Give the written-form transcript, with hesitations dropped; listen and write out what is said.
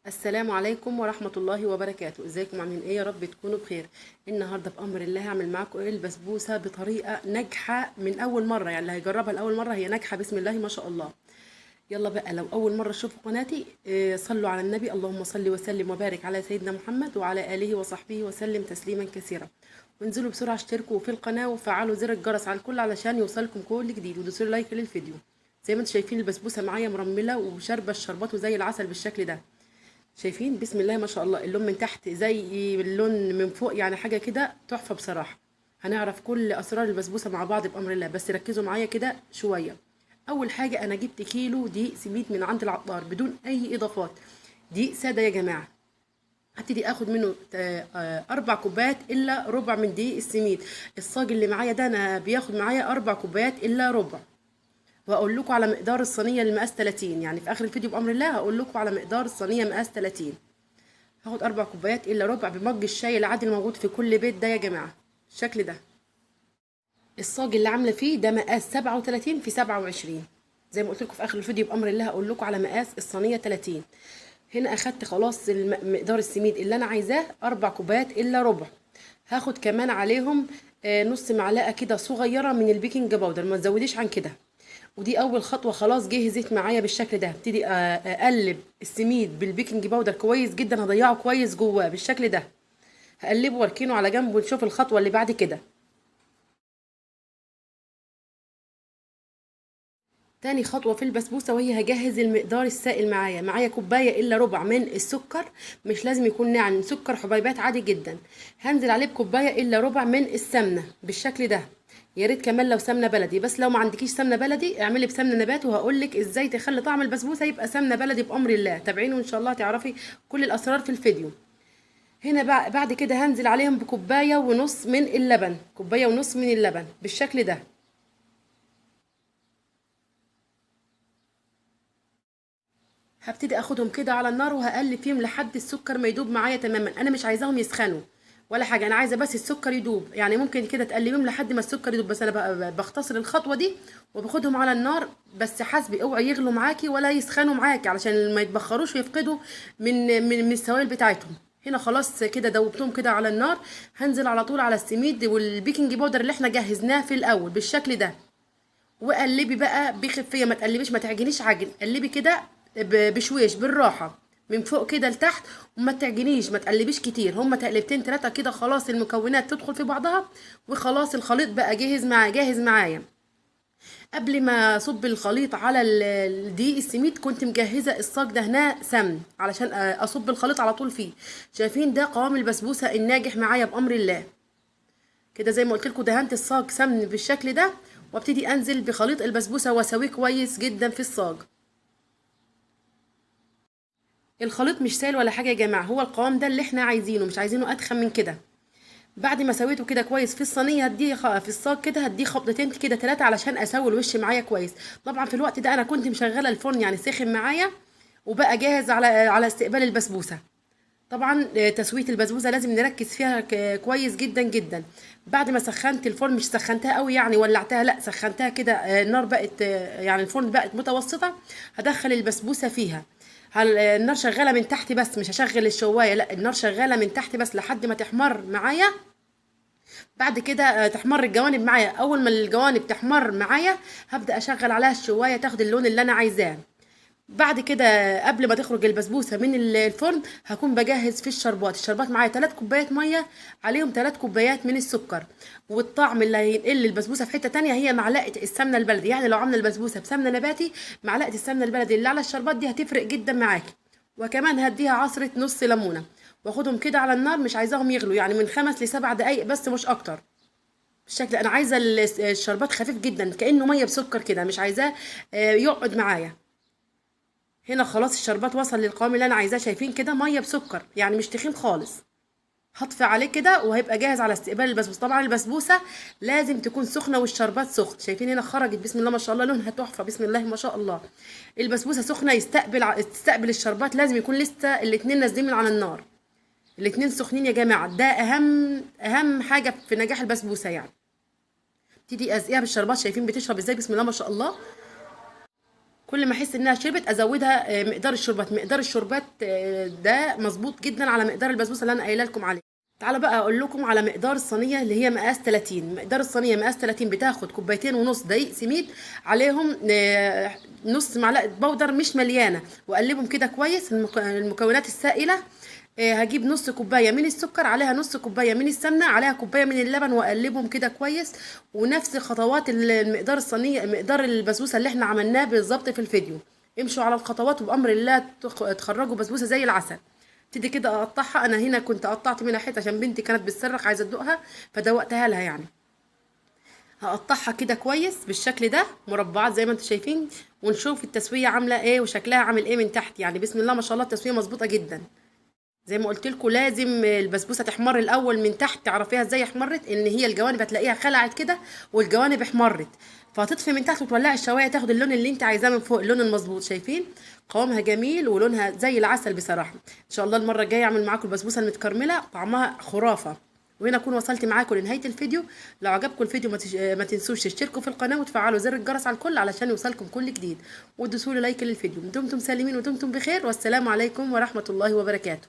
السلام عليكم ورحمة الله وبركاته. ازيكم عاملين ايه؟ يا رب تكونوا بخير. النهارده بأمر الله هعمل معاكم البسبوسة بطريقة ناجحة من أول مرة، يعني اللي هيجربها لأول مرة هي ناجحة بسم الله ما شاء الله. يلا بقى، لو أول مرة تشوفوا قناتي صلوا على النبي، اللهم صل وسلم وبارك على سيدنا محمد وعلى آله وصحبه وسلم تسليما كثيرا. وانزلوا بسرعة اشتركوا في القناة وفعلوا زر الجرس على الكل علشان يوصلكم كل جديد، ودوسوا لايك للفيديو. زي ما انتم شايفين البسبوسة معايا مرملة وشاربة الشربات وزي العسل بالشكل ده. شايفين بسم الله ما شاء الله، اللون من تحت زي اللون من فوق، يعني حاجه كده تحفه بصراحه. هنعرف كل اسرار البسبوسه مع بعض بامر الله، بس ركزوا معايا كده شويه. اول حاجه انا جبت كيلو دقيق سميد من عند العطار بدون اي اضافات، دقيق ساده يا جماعه. هبتدي اخد منه 4 كوبايات الا ربع من دقيق السميد. الصاج اللي معايا ده انا بياخد معايا 4 كوبايات الا ربع. وهقول لكم على مقدار الصينيه المقاس 30، يعني في اخر الفيديو بامر الله هقول لكم على مقدار الصينيه مقاس 30. هاخد 4 كوبايات الا ربع بمج الشاي العادي الموجود في كل بيت ده يا جماعه، الشكل ده. الصاج اللي عامله فيه ده مقاس 37 في 27. زي ما قلت لكم في اخر الفيديو بامر الله هقول لكم على مقاس الصينيه 30. هنا اخدت خلاص مقدار السميد اللي انا عايزاه 4 كوبايات الا ربع. هاخد كمان عليهم نص معلقه كده صغيره من البيكنج باودر، ما تزوديش عن كده. ودي اول خطوه خلاص جهزت معايا بالشكل ده. ابتدي اقلب السميد بالبيكنج باودر كويس جدا، هضيعه كويس جواه بالشكل ده. هقلبه واركنه على جنب ونشوف الخطوه اللي بعد كده. تاني خطوه في البسبوسه وهي هجهز المقدار السائل. معايا كوبايه الا ربع من السكر، مش لازم يكون ناعم، سكر حبيبات عادي جدا. هنزل عليه بكوبايه الا ربع من السمنه بالشكل ده. يا ريت كمان لو سمنه بلدي، بس لو ما عندكيش سمنه بلدي اعملي بسمنه نبات، وهقول لك ازاي تخلي طعم البسبوسه يبقى سمنه بلدي بامر الله. تابعيني وان شاء الله تعرفي كل الاسرار في الفيديو. هنا بعد كده هنزل عليهم بكوبايه ونص من اللبن، كوبايه ونص من اللبن بالشكل ده. هبتدي اخدهم كده على النار وهقلب فيهم لحد السكر ما يدوب معايا تماما. انا مش عايزاهم يسخنوا ولا حاجه، انا عايزه بس السكر يدوب، يعني ممكن كده تقلبيهم لحد ما السكر يدوب، بس انا بختصر الخطوه دي وباخدهم على النار. بس حاسبي اوعي يغلوا معاكي ولا يسخنوا معاكي علشان ما يتبخروش ويفقدوا من السوائل بتاعتهم. هنا خلاص كده دوبتهم كده على النار. هنزل على طول على السميد والبيكنج باودر اللي احنا جهزناه في الاول بالشكل ده. وقلبي بقى بخفيه، ما تقلبيش، ما تعجنيش عجن، قلبي كده بشويش بالراحه من فوق كده لتحت. وما تعجنيش، ما تقلبيش كتير، هما تقلبتين 3 كده خلاص المكونات تدخل في بعضها. وخلاص الخليط بقى جاهز معايا. قبل ما اصب الخليط على دقيق السميد كنت مجهزه الصاج ده هنا سمن علشان اصب الخليط على طول فيه. شايفين ده قوام البسبوسه الناجح معايا بامر الله. كده زي ما قلت لكم دهنت الصاج سمن بالشكل ده. وابتدي انزل بخليط البسبوسه واسويه كويس جدا في الصاج. الخليط مش سائل ولا حاجه يا جماعه، هو القوام ده اللي احنا عايزينه، مش عايزينه اتخن من كده. بعد ما سويته كده كويس في الصينيه هديه في الصاج كده، هديه خبطتين كده 3 علشان اسوي الوش معايا كويس. طبعا في الوقت ده انا كنت مشغله الفرن يعني سخن معايا، وبقى جاهز على استقبال البسبوسه. طبعا تسويه البسبوسه لازم نركز فيها كويس جدا جدا. بعد ما سخنت الفرن، مش سخنتها قوي يعني ولعتها، لا سخنتها كده، النار بقت يعني الفرن بقت متوسطه. هدخل البسبوسه فيها. النار شغاله من تحت بس، مش هشغل الشوايه، لا النار شغاله من تحت بس لحد ما تحمر معايا. بعد كده تحمر الجوانب معايا. اول ما الجوانب تحمر معايا هبدا اشغل عليها الشوايه تاخد اللون اللي انا عايزاه. بعد كده قبل ما تخرج البسبوسه من الفرن هكون بجهز في الشربات معايا 3 كوبايات ميه، عليهم 3 كوبايات من السكر. والطعم اللي هينقل البسبوسه في حته تانية هي معلقه السمنه البلدي، يعني لو عامله البسبوسه بسمنه نباتي معلقه السمنه البلدي اللي على الشربات دي هتفرق جدا معاكي. وكمان هديها عصره نص ليمونه. واخدهم كده على النار، مش عايزاهم يغلوا، يعني من 5 ل7 دقايق بس مش اكتر. بالشكل انا عايزه الشربات خفيف جدا كانه ميه بسكر كده، مش عايزاه يقعد معايا. هنا خلاص الشربات وصل للقوام اللي انا عايزاه، شايفين كده ميه بسكر يعني مش تخين خالص. هطفي عليه كده وهيبقى جاهز على استقبال البسبوسه. طبعا البسبوسه لازم تكون سخنه والشربات سخن. شايفين هنا خرجت بسم الله ما شاء الله، لونها تحفه بسم الله ما شاء الله. البسبوسه سخنه تستقبل الشربات، لازم يكون لسه الاتنين نازلين من على النار، الاتنين سخنين يا جماعه. ده اهم حاجه في نجاح البسبوسه يعني. ابتدي ازقيها بالشربات، شايفين بتشرب ازاي بسم الله ما شاء الله. كل ما احس انها شربت ازودها مقدار الشربات ده مظبوط جدا على مقدار البسبوسه اللي انا قايله لكم عليه. تعالى بقى اقول لكم على مقدار الصينيه اللي هي مقاس 30. مقدار الصينيه مقاس 30 بتاخد كوبايتين ونص دقيق سميد، عليهم نص معلقه بودر مش مليانه، واقلبهم كده كويس. المكونات السائله هجيب نص كوبايه من السكر، عليها نص كوبايه من السمنه، عليها كوبايه من اللبن، واقلبهم كده كويس. ونفس خطوات المقدار الصينيه، مقدار البسبوسه اللي احنا عملناه بالظبط في الفيديو. امشوا على الخطوات وبامر الله تخرجوا بسبوسه زي العسل. ابتدي كده اقطعها. انا هنا كنت قطعت منها حته عشان بنتي كانت بتصرخ عايزه تدوقها، فدوقتها لها يعني. هقطعها كده كويس بالشكل ده مربعات زي ما انتم شايفين، ونشوف التسويه عامله ايه وشكلها عامل ايه من تحت. يعني بسم الله ما شاء الله التسويه مظبوطه جدا. زي ما قلت لكم لازم البسبوسه تحمر الاول من تحت. تعرفيها ازاي احمرت؟ ان هي الجوانب هتلاقيها خلعت كده والجوانب احمرت، فهتطفي من تحت وتولعي الشوايه تاخد اللون اللي انت عايزاه من فوق، اللون المظبوط. شايفين قوامها جميل ولونها زي العسل بصراحه. ان شاء الله المره الجايه اعمل معاكم البسبوسه المتكرمله طعمها خرافه. وهنا اكون وصلت معاكم لنهايه الفيديو. لو عجبكم الفيديو ما تنسوش تشتركوا في القناه وتفعلوا زر الجرس على الكل علشان يوصلكم كل جديد، وتدوسوا لايك للفيديو. دمتم سالمين ودمتم بخير، والسلام عليكم ورحمه الله وبركاته.